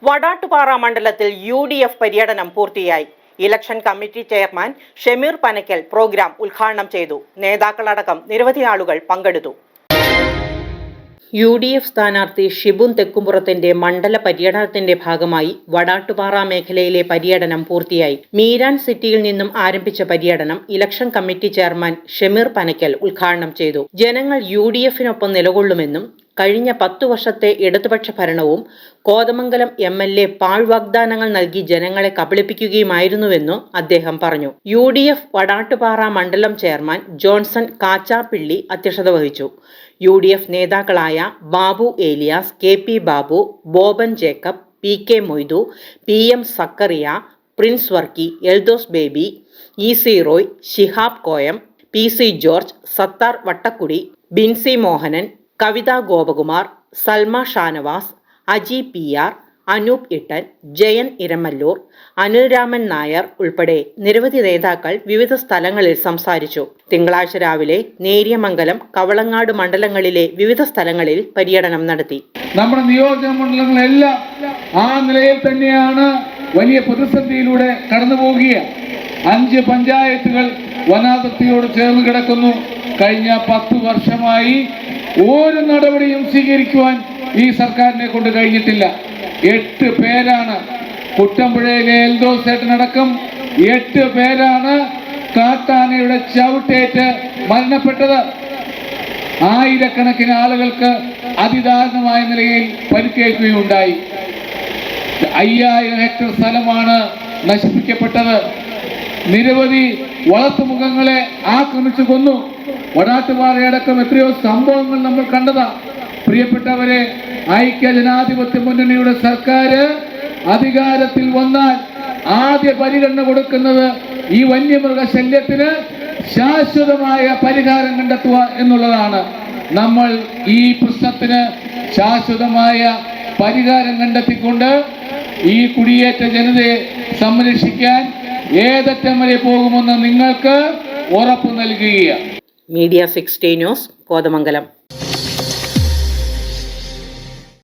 വടാട്ടുപാറ മണ്ഡലത്തിൽ UDF പര്യടനം പൂർത്തിയായി. Election committee chairman Shameer Panakkal program ഉദ്ഘാടനം ചെയ്തു. നേതാക്കളടക്കം നിരവധി ആളുകൾ പങ്കെടുത്തു. UDF സ്ഥാനാർത്ഥി ഷിബുൻ തെക്കുംപുറത്തിന്റെ മണ്ഡല പര്യടനത്തിന്റെ ഭാഗമായി വടാട്ടുപാറ മേഖലയിലെ പര്യടനം പൂർത്തിയായി. മീരാൻ സിറ്റിയിൽ നിന്നും ആരംഭിച്ച പര്യടനം election committee chairman Shameer Panakkal ഉദ്ഘാടനം ചെയ്തു. ജനങ്ങൾ UDFനൊപ്പം നിലകൊള്ളുമെന്നും കഴിഞ്ഞ 10 വർഷത്തെ ഇടതുപക്ഷ ഭരണവും കോതമംഗലം MLA പാഴ് വാഗ്ദാനങ്ങൾ നൽകി ജനങ്ങളെ കബളിപ്പിക്കുകയുമായിരുന്നുവെന്നും അദ്ദേഹം പറഞ്ഞു. UDF വടാട്ടുപാറ മണ്ഡലം ചെയർമാൻ ജോൺസൺ കാച്ചാപ്പിള്ളി അധ്യക്ഷത വഹിച്ചു. UDF നേതാക്കളായ Babu Elias, KP Babu, Boban Jacob, PK Moidu, PM Zakaria, Prince Varkey, Eldhose Baby, EC Roy, Shihab Koyam, PC George, Sathar Vattakudy, Binsy Mohanan, Kavitha Gopakumar, Salma Shanavas, Aji PR, Anoop Ittan, Jayan Iramalloor, Anilraman Nair ഉൾപ്പെടെ നിരവധി നേതാക്കൾ വിവിധ സ്ഥലങ്ങളിൽ സംസാരിച്ചു. തിങ്കളാഴ്ച രാവിലെ നേര്യമംഗലം, കവളങ്ങാട് മണ്ഡലങ്ങളിലെ വിവിധ സ്ഥലങ്ങളിൽ പര്യടനം നടത്തി. നമ്മുടെ നിയോജക മണ്ഡലങ്ങളെല്ലാം ആ നിലയിൽ തന്നെയാണ് വലിയ പ്രതിസന്ധിയിലൂടെ കടന്നു പോവുകയാണ്. 5 പഞ്ചായത്തുകൾ വനാതിർത്തിയോട് ചേർന്ന് കിടക്കുന്നു. കഴിഞ്ഞ 10 വർഷമായി ഒരു നടപടിയും സ്വീകരിക്കുവാൻ ഈ സർക്കാരിനെ കൊണ്ട് കഴിഞ്ഞിട്ടില്ല. 8 പേരാണ് കുട്ടമ്പുഴയിലെ എൽദോസ് ചേട്ടനടക്കം 8 പേരാണ് കാട്ടാനയുടെ ചവിട്ടേറ്റ് മരണപ്പെട്ടത്. ആയിരക്കണക്കിന് ആളുകൾക്ക് അതിദാരുണമായ നിലയിൽ പരിക്കേൽക്കുകയുണ്ടായി. 5000 ഹെക്ടർ സ്ഥലമാണ് നശിപ്പിക്കപ്പെട്ടത്. നിരവധി വളർത്തുമൃഗങ്ങളെ ആക്രമിച്ചു കൊന്നു. വടാട്ടുപാറയടക്കം എത്രയോ സംഭവങ്ങൾ നമ്മൾ കണ്ടതാ. പ്രിയപ്പെട്ടവരെ, ഐക്യ ജനാധിപത്യ മുന്നണിയുടെ സർക്കാർ അധികാരത്തിൽ വന്നാൽ ആദ്യ പരിഗണന കൊടുക്കുന്നത് ഈ വന്യമൃഗശല്യത്തിന് ശാശ്വതമായ പരിഹാരം കണ്ടെത്തുക എന്നുള്ളതാണ്. നമ്മൾ ഈ പ്രശ്നത്തിന് ശാശ്വതമായ പരിഹാരം കണ്ടെത്തിക്കൊണ്ട് ഈ കുടിയേറ്റ ജനതയെ സംരക്ഷിക്കാൻ ഏതറ്റം വരെ പോകുമെന്ന് നിങ്ങൾക്ക് ഉറപ്പു നൽകുകയാണ്. Media 60 news, Kothamangalam.